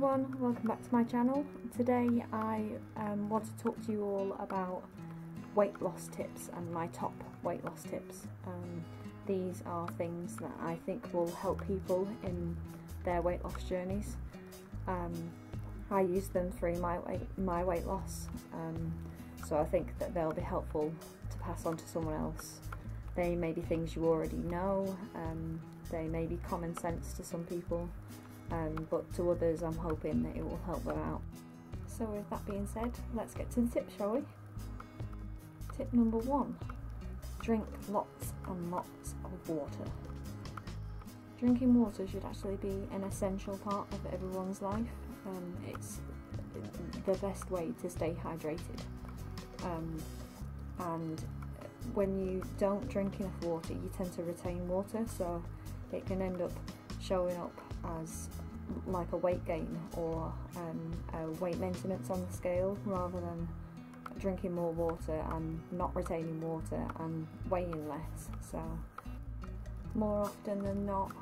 everyone, welcome back to my channel. Today I want to talk to you all about weight loss tips and my top weight loss tips. These are things that I think will help people in their weight loss journeys. I use them through my weight loss, so I think that they'll be helpful to pass on to someone else. They may be things you already know, they may be common sense to some people, but to others I'm hoping that it will help them out. So with that being said, let's get to the tips, shall we? Tip number 1. Drink lots and lots of water. Drinking water should actually be an essential part of everyone's life. It's the best way to stay hydrated. And when you don't drink enough water, you tend to retain water, so it can end up showing up as like a weight gain or a weight maintenance on the scale, rather than drinking more water and not retaining water and weighing less. So more often than not,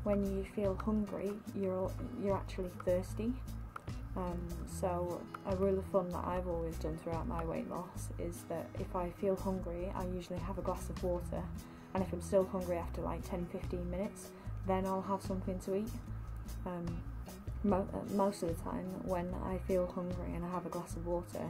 when you feel hungry, you're actually thirsty. So a rule of thumb that I've always done throughout my weight loss is that if I feel hungry, I usually have a glass of water, and if I'm still hungry after like 10-15 minutes, then I'll have something to eat. Most of the time when I feel hungry and I have a glass of water,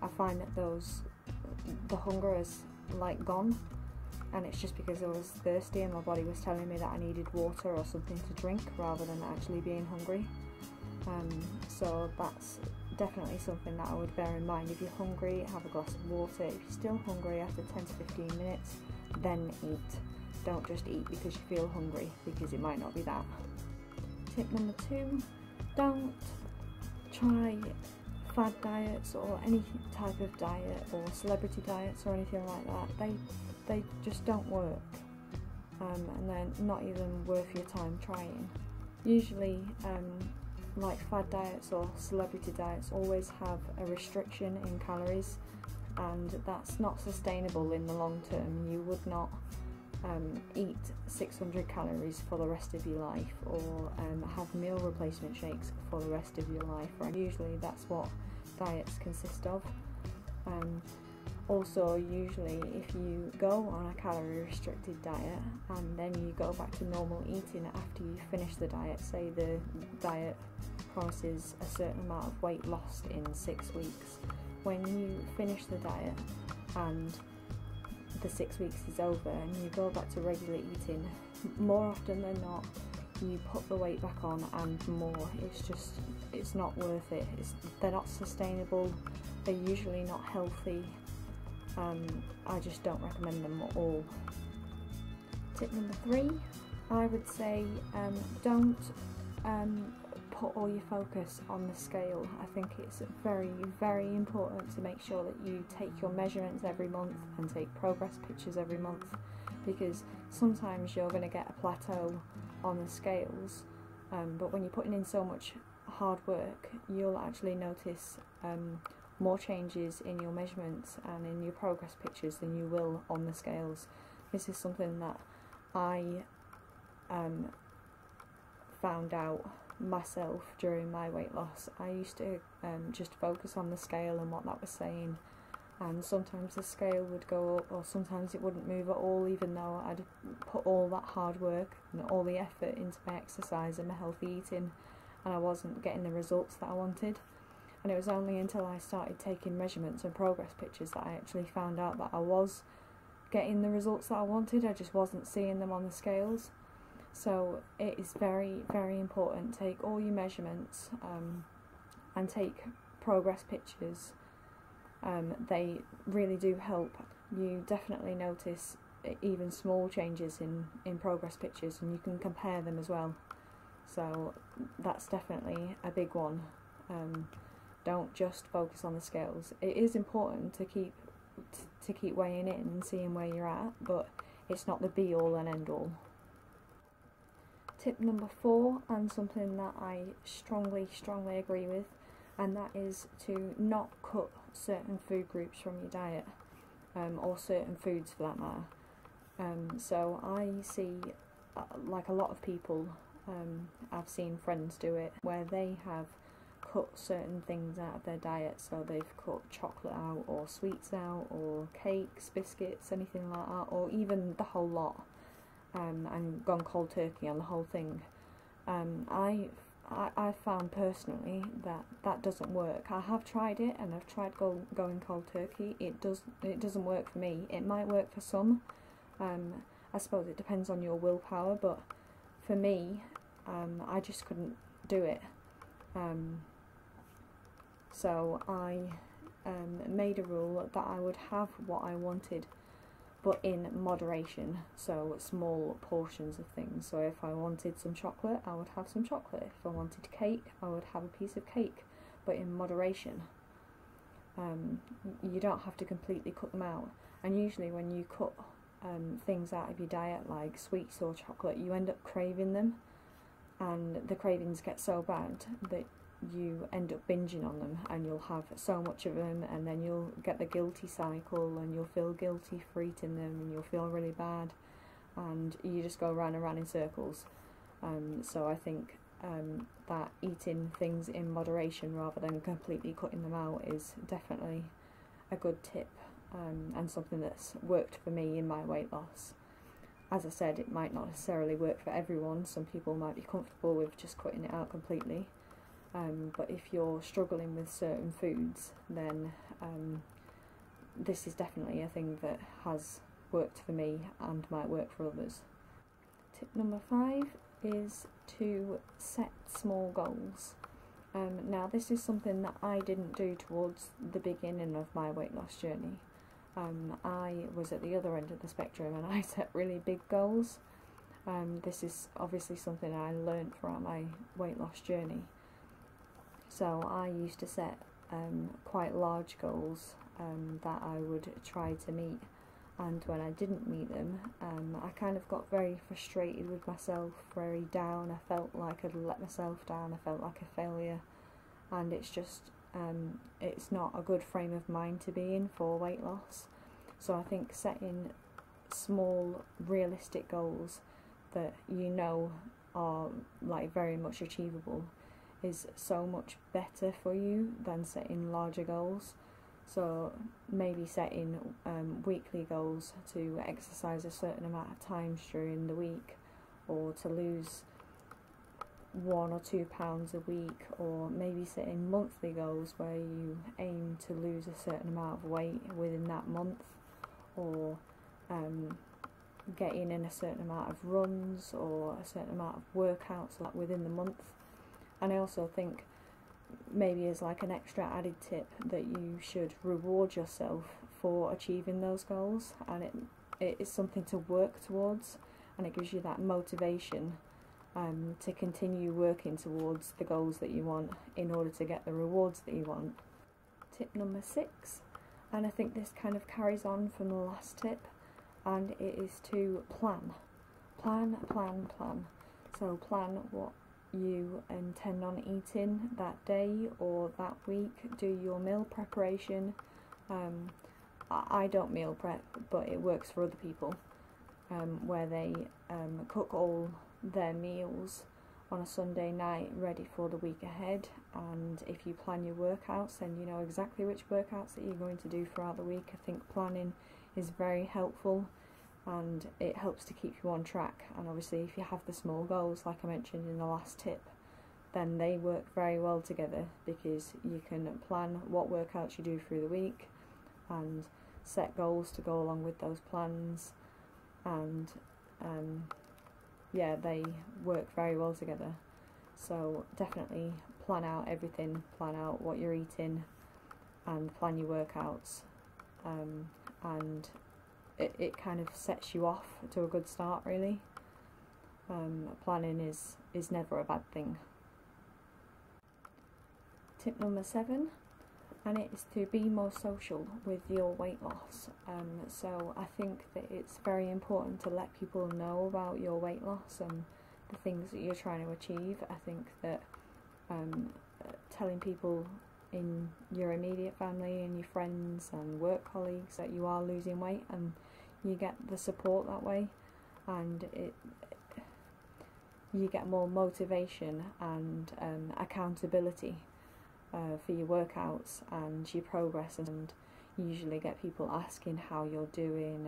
I find that the hunger is like gone, and it's just because I was thirsty and my body was telling me that I needed water or something to drink rather than actually being hungry. So that's definitely something that I would bear in mind. If you're hungry, have a glass of water. If you're still hungry after 10-15 minutes, then eat. Don't just eat because you feel hungry, because it might not be that. Tip number 2, don't try fad diets or any type of diet or celebrity diets or anything like that. They just don't work, and they're not even worth your time trying. Usually like fad diets or celebrity diets always have a restriction in calories, and that's not sustainable in the long term. You would not eat 600 calories for the rest of your life, or have meal replacement shakes for the rest of your life. Usually that's what diets consist of. Also, usually if you go on a calorie restricted diet and then you go back to normal eating after you finish the diet, say the diet promises a certain amount of weight lost in 6 weeks, when you finish the diet and the 6 weeks is over and you go back to regular eating, more often than not you put the weight back on and more. It's not worth it. They're not sustainable, they're usually not healthy. I just don't recommend them at all. Tip number 3, I would say don't put all your focus on the scale. I think it's very, very important to make sure that you take your measurements every month and take progress pictures every month, because sometimes you're going to get a plateau on the scales, but when you're putting in so much hard work, you'll actually notice more changes in your measurements and in your progress pictures than you will on the scales. This is something that I found out myself during my weight loss. I used to just focus on the scale and what that was saying, and sometimes the scale would go up or sometimes it wouldn't move at all, even though I'd put all that hard work and all the effort into my exercise and my healthy eating, and I wasn't getting the results that I wanted. And it was only until I started taking measurements and progress pictures that I actually found out that I was getting the results that I wanted. I just wasn't seeing them on the scales. So it is very, very important. Take all your measurements and take progress pictures. They really do help. You definitely notice even small changes in progress pictures, and you can compare them as well. So that's definitely a big one. Don't just focus on the scales. It is important to keep weighing in and seeing where you're at, but it's not the be all and end all. Tip number 4, and something that I strongly agree with, and that is to not cut certain food groups from your diet, or certain foods for that matter. So I see like a lot of people, I've seen friends do it, where they have cut certain things out of their diet, so they've cut chocolate out, or sweets out, or cakes, biscuits, anything like that, or even the whole lot, and gone cold turkey on the whole thing. I found personally that doesn't work. I have tried it, and I've tried going cold turkey. It doesn't work for me. It might work for some. I suppose it depends on your willpower, but for me, I just couldn't do it. So I made a rule that I would have what I wanted, but in moderation, so small portions of things. So if I wanted some chocolate, I would have some chocolate. If I wanted cake, I would have a piece of cake, but in moderation. You don't have to completely cut them out, and usually when you cut things out of your diet, like sweets or chocolate, you end up craving them, and the cravings get so bad that you end up binging on them, and you'll have so much of them, and then you'll get the guilty cycle, and you'll feel guilty for eating them, and you'll feel really bad, and you just go round and round in circles. So I think that eating things in moderation rather than completely cutting them out is definitely a good tip, and something that's worked for me in my weight loss. As I said, it might not necessarily work for everyone. Some people might be comfortable with just cutting it out completely. But if you're struggling with certain foods, then this is definitely a thing that has worked for me and might work for others. Tip number 5 is to set small goals. Now this is something that I didn't do towards the beginning of my weight loss journey. I was at the other end of the spectrum, and I set really big goals. This is obviously something I learned throughout my weight loss journey. So I used to set quite large goals that I would try to meet, and when I didn't meet them, I kind of got very frustrated with myself, very down. I felt like I'd let myself down, I felt like a failure, and it's just it's not a good frame of mind to be in for weight loss. So I think setting small, realistic goals that you know are like very much achievable is so much better for you than setting larger goals. So maybe setting weekly goals to exercise a certain amount of times during the week, or to lose 1 or 2 pounds a week, or maybe setting monthly goals where you aim to lose a certain amount of weight within that month, or getting in a certain amount of runs or a certain amount of workouts like within the month. And I also think maybe as like an extra added tip that you should reward yourself for achieving those goals, and it is something to work towards, and it gives you that motivation to continue working towards the goals that you want in order to get the rewards that you want. Tip number 6, and I think this kind of carries on from the last tip, and it is to plan. Plan. So plan what you intend on eating that day or that week. Do your meal preparation. I don't meal prep, but it works for other people, where they cook all their meals on a Sunday night ready for the week ahead, and if you plan your workouts, then you know exactly which workouts that you're going to do throughout the week. I think planning is very helpful, and it helps to keep you on track. And obviously if you have the small goals like I mentioned in the last tip, then they work very well together, because you can plan what workouts you do through the week and set goals to go along with those plans, and yeah, they work very well together. So definitely plan out everything, plan out what you're eating, and plan your workouts, and it kind of sets you off to a good start, really. Planning is never a bad thing. Tip number 7, and it is to be more social with your weight loss. So I think that it's very important to let people know about your weight loss and the things that you're trying to achieve. I think that telling people in your immediate family and your friends and work colleagues that you are losing weight, and you get the support that way, and you get more motivation and accountability, for your workouts and your progress, and you usually get people asking how you're doing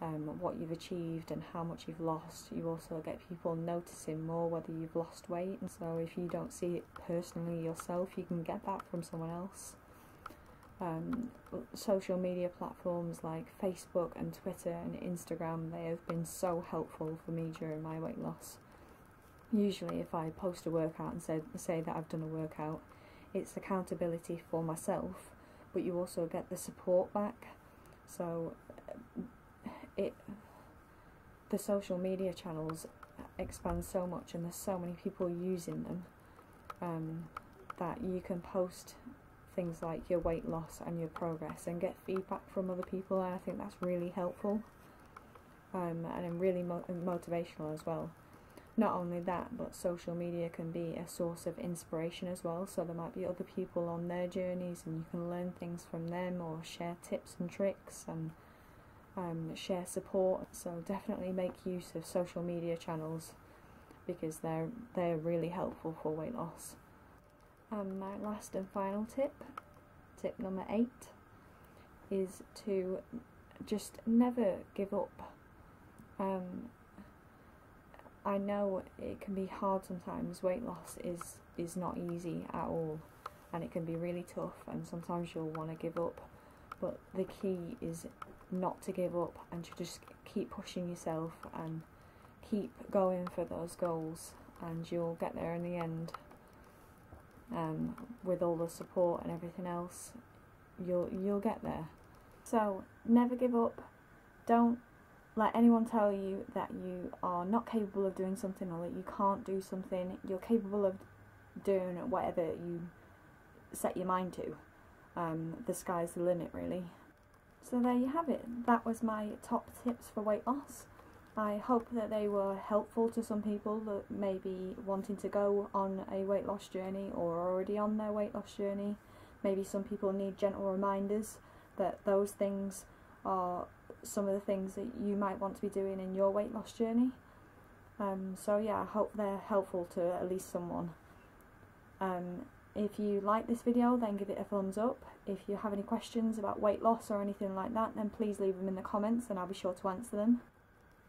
and what you've achieved and how much you've lost. You also get people noticing more whether you've lost weight, and so if you don't see it personally yourself, you can get that from someone else. Social media platforms like Facebook and Twitter and Instagram, they have been so helpful for me during my weight loss. Usually if I post a workout and say that I've done a workout, it's accountability for myself, but you also get the support back. So the social media channels expand so much, and there's so many people using them, that you can post things like your weight loss and your progress and get feedback from other people, and I think that's really helpful, and really motivational as well. Not only that, but social media can be a source of inspiration as well, so there might be other people on their journeys and you can learn things from them or share tips and tricks and share support. So definitely make use of social media channels because they're really helpful for weight loss. My last and final tip number 8, is to just never give up. I know it can be hard sometimes. Weight loss is not easy at all, and it can be really tough, and sometimes you'll want to give up, but the key is not to give up and to just keep pushing yourself and keep going for those goals, and you'll get there in the end. With all the support and everything else, you'll get there. So never give up. Don't let anyone tell you that you are not capable of doing something or that you can't do something. You're capable of doing whatever you set your mind to. The sky's the limit, really. So there you have it. That was my top tips for weight loss. I hope that they were helpful to some people that may be wanting to go on a weight loss journey or are already on their weight loss journey. Maybe some people need gentle reminders that those things are some of the things that you might want to be doing in your weight loss journey. So yeah, I hope they're helpful to at least someone. If you like this video, then give it a thumbs up. If you have any questions about weight loss or anything like that, then please leave them in the comments and I'll be sure to answer them.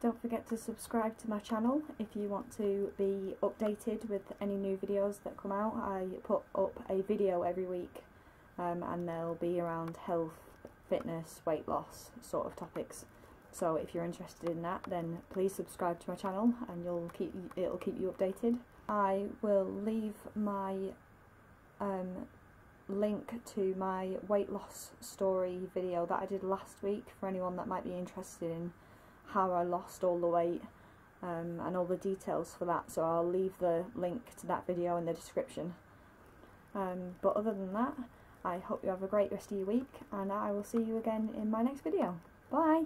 Don't forget to subscribe to my channel if you want to be updated with any new videos that come out. I put up a video every week, and they'll be around health, fitness, weight loss sort of topics. So if you're interested in that, then please subscribe to my channel and it'll keep you updated. I will leave my link to my weight loss story video that I did last week for anyone that might be interested in how I lost all the weight, and all the details for that, so I'll leave the link to that video in the description. But other than that, I hope you have a great rest of your week, and I will see you again in my next video. Bye!